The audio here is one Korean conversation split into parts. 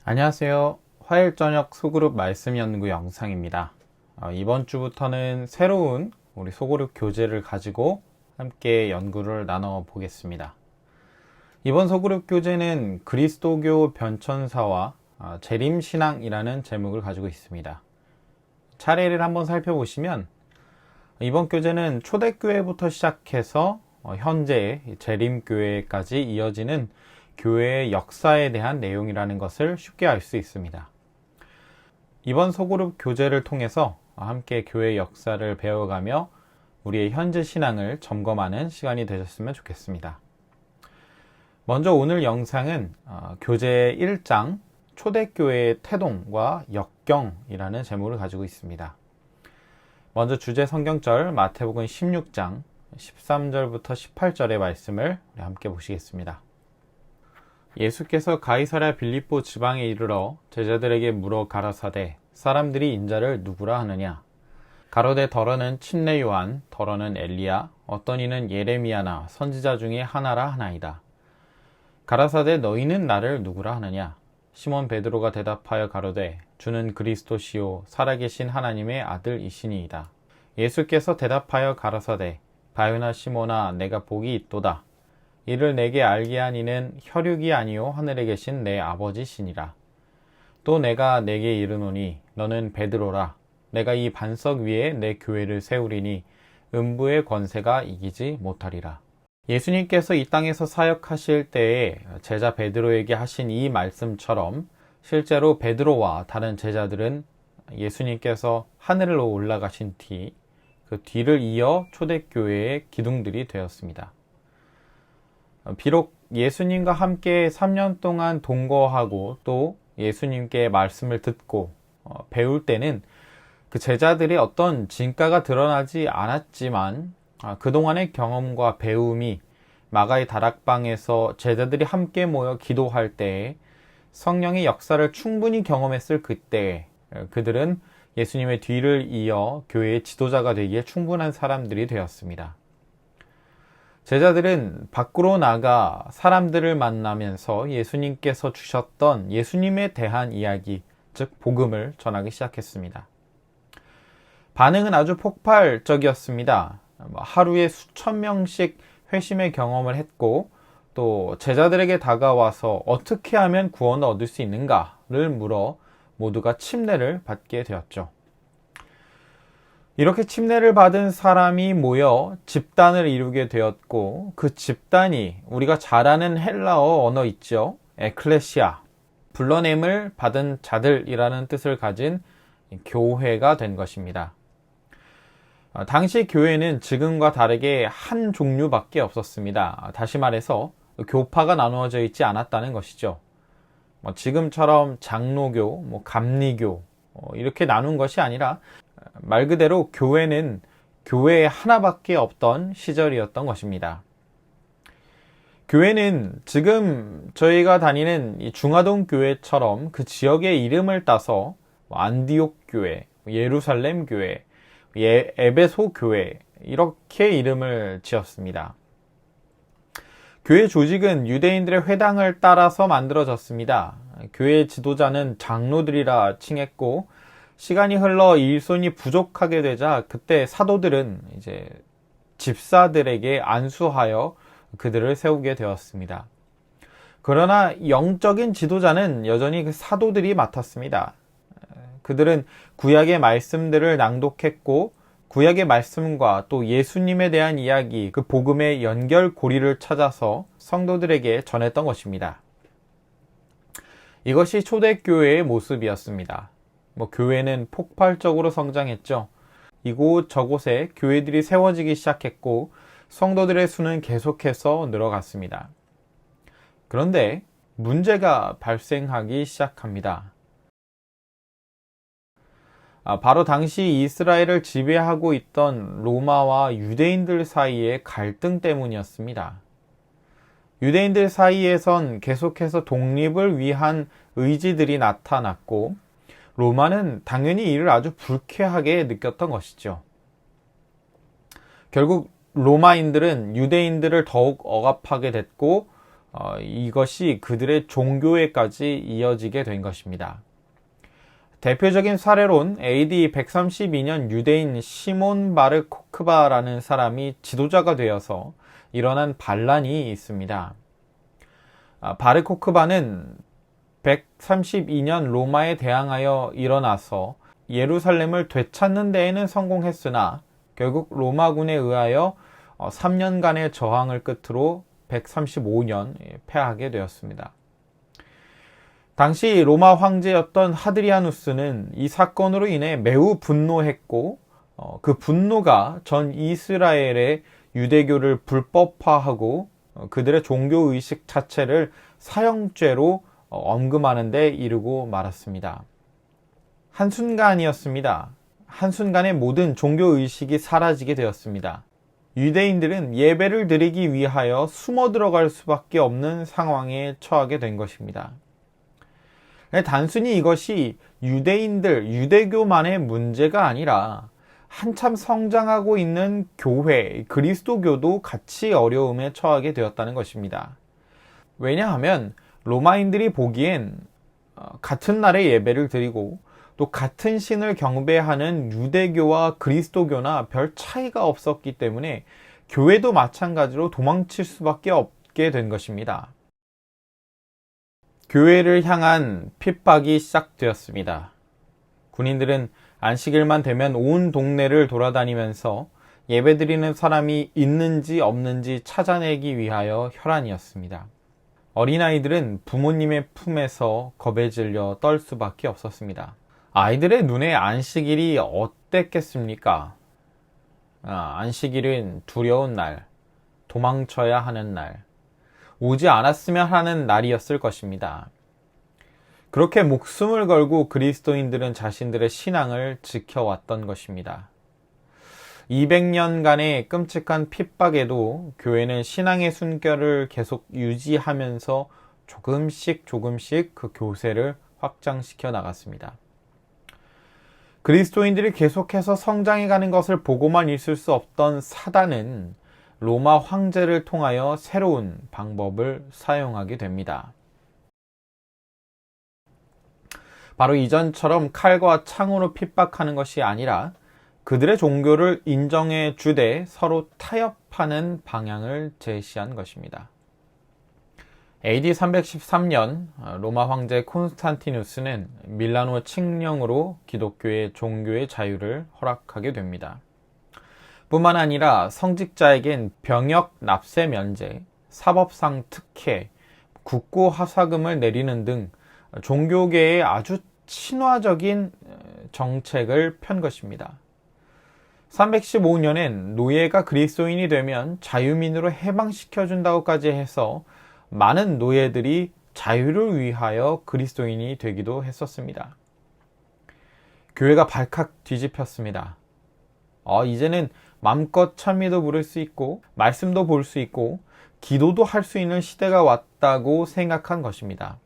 안녕하세요. 화요일 저녁 소그룹 말씀 연구 영상입니다. 이번 주부터는 새로운 우리 소그룹 교재를 가지고 함께 연구를 나눠 보겠습니다. 이번 소그룹 교재는 그리스도교 변천사와 재림신앙이라는 제목을 가지고 있습니다. 차례를 한번 살펴보시면 이번 교재는 초대교회부터 시작해서 현재 재림교회까지 이어지는 교회의 역사에 대한 내용이라는 것을 쉽게 알 수 있습니다. 이번 소그룹 교재를 통해서 함께 교회의 역사를 배워가며 우리의 현재 신앙을 점검하는 시간이 되셨으면 좋겠습니다. 먼저 오늘 영상은 교재 1장 초대교회의 태동과 역경이라는 제목을 가지고 있습니다. 먼저 주제 성경절 마태복음 16장 13절부터 18절의 말씀을 함께 보시겠습니다. 예수께서 가이사랴 빌립보 지방에 이르러 제자들에게 물어 가라사대 사람들이 인자를 누구라 하느냐? 가로되 더러는 침례 요한, 더러는 엘리야, 어떤 이는 예레미야나 선지자 중에 하나라 하나이다. 가라사대 너희는 나를 누구라 하느냐? 시몬 베드로가 대답하여 가로되 주는 그리스도시요 살아계신 하나님의 아들이시니이다. 예수께서 대답하여 가라사대 바요나 시몬아 내가 복이 있도다. 이를 내게 알게 한 이는 혈육이 아니요 하늘에 계신 내 아버지시니라. 또 내가 내게 이르노니 너는 베드로라. 내가 이 반석 위에 내 교회를 세우리니 음부의 권세가 이기지 못하리라. 예수님께서 이 땅에서 사역하실 때에 제자 베드로에게 하신 이 말씀처럼 실제로 베드로와 다른 제자들은 예수님께서 하늘로 올라가신 뒤 그 뒤를 이어 초대교회의 기둥들이 되었습니다. 비록 예수님과 함께 3년 동안 동거하고 또 예수님께 말씀을 듣고 배울 때는 그 제자들의 어떤 진가가 드러나지 않았지만 그동안의 경험과 배움이 마가의 다락방에서 제자들이 함께 모여 기도할 때에 성령의 역사를 충분히 경험했을 그때에 그들은 예수님의 뒤를 이어 교회의 지도자가 되기에 충분한 사람들이 되었습니다. 제자들은 밖으로 나가 사람들을 만나면서 예수님께서 주셨던 예수님에 대한 이야기, 즉 복음을 전하기 시작했습니다. 반응은 아주 폭발적이었습니다. 하루에 수천 명씩 회심의 경험을 했고 또 제자들에게 다가와서 어떻게 하면 구원을 얻을 수 있는가를 물어 모두가 침례를 받게 되었죠. 이렇게 침례를 받은 사람이 모여 집단을 이루게 되었고 그 집단이 우리가 잘 아는 헬라어 언어 있죠. 에클레시아, 불러냄을 받은 자들이라는 뜻을 가진 교회가 된 것입니다. 당시 교회는 지금과 다르게 한 종류밖에 없었습니다. 다시 말해서 교파가 나누어져 있지 않았다는 것이죠. 지금처럼 장로교, 감리교 이렇게 나눈 것이 아니라 말 그대로 교회는 교회 하나밖에 없던 시절이었던 것입니다. 교회는 지금 저희가 다니는 이 중화동 교회처럼 그 지역의 이름을 따서 안디옥 교회, 예루살렘 교회, 에베소 교회 이렇게 이름을 지었습니다. 교회 조직은 유대인들의 회당을 따라서 만들어졌습니다. 교회 지도자는 장로들이라 칭했고 시간이 흘러 일손이 부족하게 되자 그때 사도들은 이제 집사들에게 안수하여 그들을 세우게 되었습니다. 그러나 영적인 지도자는 여전히 그 사도들이 맡았습니다. 그들은 구약의 말씀들을 낭독했고 구약의 말씀과 또 예수님에 대한 이야기, 그 복음의 연결고리를 찾아서 성도들에게 전했던 것입니다. 이것이 초대교회의 모습이었습니다. 교회는 폭발적으로 성장했죠. 이곳 저곳에 교회들이 세워지기 시작했고 성도들의 수는 계속해서 늘어갔습니다. 그런데 문제가 발생하기 시작합니다. 바로 당시 이스라엘을 지배하고 있던 로마와 유대인들 사이의 갈등 때문이었습니다. 유대인들 사이에선 계속해서 독립을 위한 의지들이 나타났고 로마는 당연히 이를 아주 불쾌하게 느꼈던 것이죠. 결국 로마인들은 유대인들을 더욱 억압하게 됐고 이것이 그들의 종교에까지 이어지게 된 것입니다. 대표적인 사례론 AD 132년 유대인 시몬 바르 코크바라는 사람이 지도자가 되어서 일어난 반란이 있습니다. 바르 코크바는 132년 로마에 대항하여 일어나서 예루살렘을 되찾는 데에는 성공했으나 결국 로마군에 의하여 3년간의 저항을 끝으로 135년 패하게 되었습니다. 당시 로마 황제였던 하드리아누스는 이 사건으로 인해 매우 분노했고 그 분노가 전 이스라엘의 유대교를 불법화하고 그들의 종교의식 자체를 사형죄로 엄금하는 데 이르고 말았습니다. 한순간이었습니다. 한순간에 모든 종교의식이 사라지게 되었습니다. 유대인들은 예배를 드리기 위하여 숨어 들어갈 수밖에 없는 상황에 처하게 된 것입니다. 단순히 이것이 유대교만의 문제가 아니라 한참 성장하고 있는 교회, 그리스도교도 같이 어려움에 처하게 되었다는 것입니다. 왜냐하면 로마인들이 보기엔 같은 날에 예배를 드리고 또 같은 신을 경배하는 유대교와 그리스도교나 별 차이가 없었기 때문에 교회도 마찬가지로 도망칠 수밖에 없게 된 것입니다. 교회를 향한 핍박이 시작되었습니다. 군인들은 안식일만 되면 온 동네를 돌아다니면서 예배드리는 사람이 있는지 없는지 찾아내기 위하여 혈안이었습니다. 어린아이들은 부모님의 품에서 겁에 질려 떨 수밖에 없었습니다. 아이들의 눈에 안식일이 어땠겠습니까? 안식일은 두려운 날, 도망쳐야 하는 날, 오지 않았으면 하는 날이었을 것입니다. 그렇게 목숨을 걸고 그리스도인들은 자신들의 신앙을 지켜왔던 것입니다. 200년간의 끔찍한 핍박에도 교회는 신앙의 순결을 계속 유지하면서 조금씩 그 교세를 확장시켜 나갔습니다. 그리스도인들이 계속해서 성장해가는 것을 보고만 있을 수 없던 사단은 로마 황제를 통하여 새로운 방법을 사용하게 됩니다. 바로 이전처럼 칼과 창으로 핍박하는 것이 아니라 그들의 종교를 인정해 주되 서로 타협하는 방향을 제시한 것입니다. AD 313년 로마 황제 콘스탄티누스는 밀라노 칙령으로 기독교의 종교의 자유를 허락하게 됩니다. 뿐만 아니라 성직자에겐 병역 납세 면제, 사법상 특혜, 국고 하사금을 내리는 등 종교계에 아주 친화적인 정책을 편 것입니다. 315년엔 노예가 그리스도인이 되면 자유민으로 해방시켜준다고까지 해서 많은 노예들이 자유를 위하여 그리스도인이 되기도 했었습니다. 교회가 발칵 뒤집혔습니다. 이제는 맘껏 찬미도 부를 수 있고 말씀도 볼 수 있고 기도도 할 수 있는 시대가 왔다고 생각한 것입니다.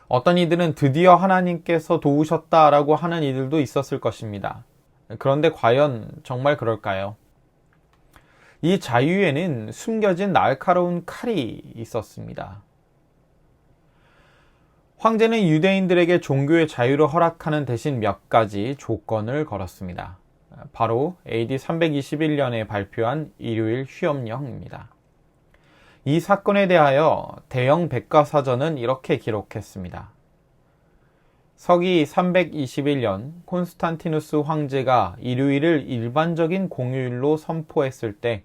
어떤 이들은 드디어 하나님께서 도우셨다라고 하는 이들도 있었을 것입니다. 그런데 과연 정말 그럴까요? 이 자유에는 숨겨진 날카로운 칼이 있었습니다. 황제는 유대인들에게 종교의 자유를 허락하는 대신 몇 가지 조건을 걸었습니다. 바로 AD 321년에 발표한 일요일 휴업령입니다. 이 사건에 대하여 대영 백과사전은 이렇게 기록했습니다. 서기 321년 콘스탄티누스 황제가 일요일을 일반적인 공휴일로 선포했을 때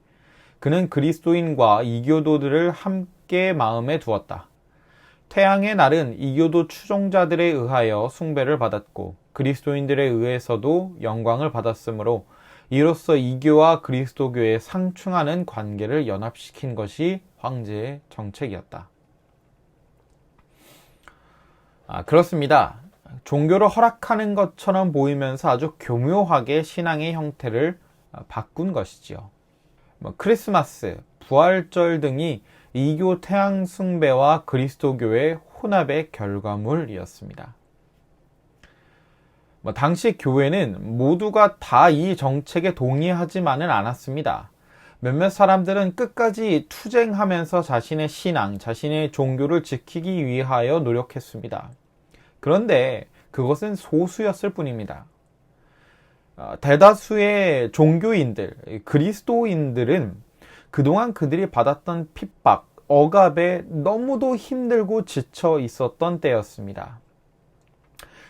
그는 그리스도인과 이교도들을 함께 마음에 두었다. 태양의 날은 이교도 추종자들에 의하여 숭배를 받았고 그리스도인들에 의해서도 영광을 받았으므로 이로써 이교와 그리스도교의 상충하는 관계를 연합시킨 것이 황제의 정책이었다. 그렇습니다. 종교를 허락하는 것처럼 보이면서 아주 교묘하게 신앙의 형태를 바꾼 것이지요. 크리스마스, 부활절 등이 이교 태양 숭배와 그리스도교의 혼합의 결과물이었습니다. 당시 교회는 모두가 다 이 정책에 동의하지만은 않았습니다. 몇몇 사람들은 끝까지 투쟁하면서 자신의 신앙, 자신의 종교를 지키기 위하여 노력했습니다. 그런데 그것은 소수였을 뿐입니다. 대다수의 종교인들, 그리스도인들은 그동안 그들이 받았던 핍박, 억압에 너무도 힘들고 지쳐 있었던 때였습니다.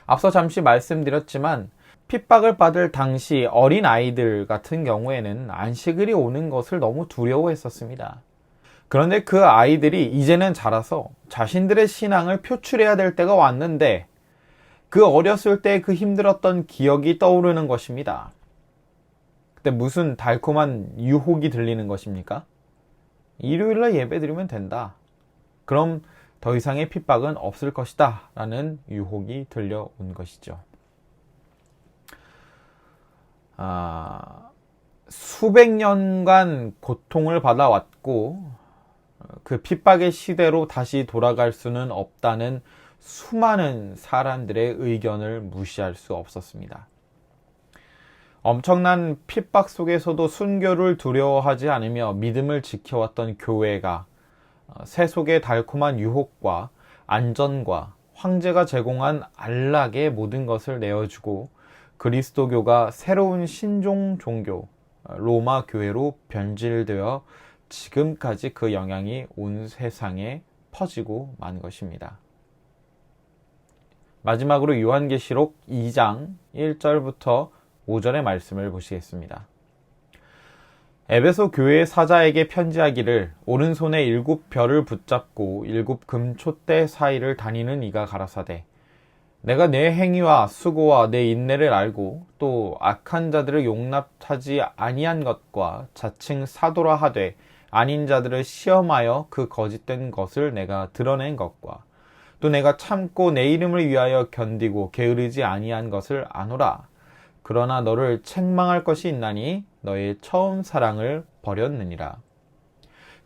앞서 잠시 말씀드렸지만 핍박을 받을 당시 어린 아이들 같은 경우에는 안식일이 오는 것을 너무 두려워했었습니다. 그런데 그 아이들이 이제는 자라서 자신들의 신앙을 표출해야 될 때가 왔는데 그 어렸을 때 그 힘들었던 기억이 떠오르는 것입니다. 그때 무슨 달콤한 유혹이 들리는 것입니까? 일요일날 예배 드리면 된다. 그럼 더 이상의 핍박은 없을 것이다. 라는 유혹이 들려온 것이죠. 수백 년간 고통을 받아왔고 그 핍박의 시대로 다시 돌아갈 수는 없다는 수많은 사람들의 의견을 무시할 수 없었습니다. 엄청난 핍박 속에서도 순교를 두려워하지 않으며 믿음을 지켜왔던 교회가 세속의 달콤한 유혹과 안전과 황제가 제공한 안락의 모든 것을 내어주고 그리스도교가 새로운 신종 종교 로마 교회로 변질되어 지금까지 그 영향이 온 세상에 퍼지고 만 것입니다. 마지막으로 요한계시록 2장 1절부터 5절의 말씀을 보시겠습니다. 에베소 교회의 사자에게 편지하기를 오른손에 7별을 붙잡고 7 금촛대 사이를 다니는 이가 가라사대 내가 내 행위와 수고와 내 인내를 알고 또 악한 자들을 용납하지 아니한 것과 자칭 사도라 하되 아닌 자들을 시험하여 그 거짓된 것을 내가 드러낸 것과 또 내가 참고 내 이름을 위하여 견디고 게으르지 아니한 것을 아노라. 그러나 너를 책망할 것이 있나니 너의 처음 사랑을 버렸느니라.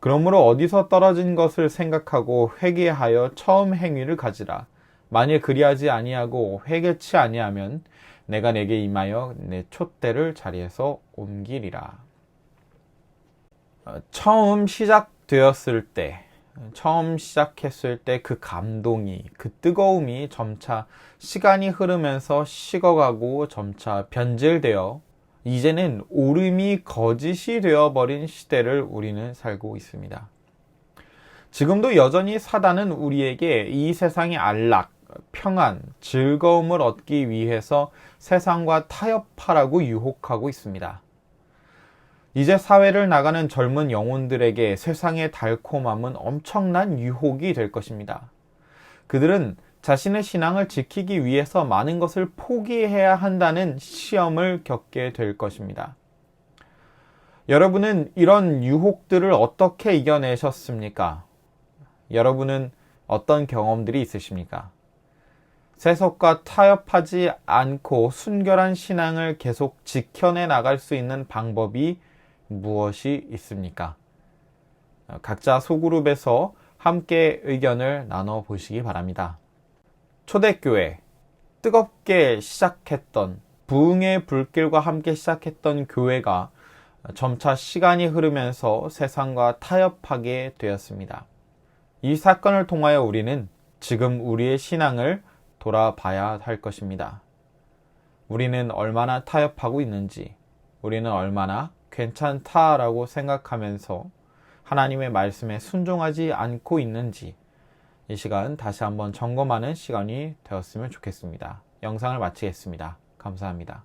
그러므로 어디서 떨어진 것을 생각하고 회개하여 처음 행위를 가지라. 만일 그리하지 아니하고 회개치 아니하면 내가 내게 임하여 내 촛대를 자리에서 옮기리라. 처음 시작했을 때 그 감동이, 그 뜨거움이 점차 시간이 흐르면서 식어가고 점차 변질되어 이제는 오름이 거짓이 되어버린 시대를 우리는 살고 있습니다. 지금도 여전히 사단은 우리에게 이 세상의 안락, 평안, 즐거움을 얻기 위해서 세상과 타협하라고 유혹하고 있습니다. 이제 사회를 나가는 젊은 영혼들에게 세상의 달콤함은 엄청난 유혹이 될 것입니다. 그들은 자신의 신앙을 지키기 위해서 많은 것을 포기해야 한다는 시험을 겪게 될 것입니다. 여러분은 이런 유혹들을 어떻게 이겨내셨습니까? 여러분은 어떤 경험들이 있으십니까? 세속과 타협하지 않고 순결한 신앙을 계속 지켜내 나갈 수 있는 방법이 무엇이 있습니까? 각자 소그룹에서 함께 의견을 나눠 보시기 바랍니다. 초대교회, 뜨겁게 시작했던 부흥의 불길과 함께 시작했던 교회가 점차 시간이 흐르면서 세상과 타협하게 되었습니다. 이 사건을 통하여 우리는 지금 우리의 신앙을 돌아봐야 할 것입니다. 우리는 얼마나 타협하고 있는지, 우리는 얼마나 괜찮다라고 생각하면서 하나님의 말씀에 순종하지 않고 있는지 이 시간 다시 한번 점검하는 시간이 되었으면 좋겠습니다. 영상을 마치겠습니다. 감사합니다.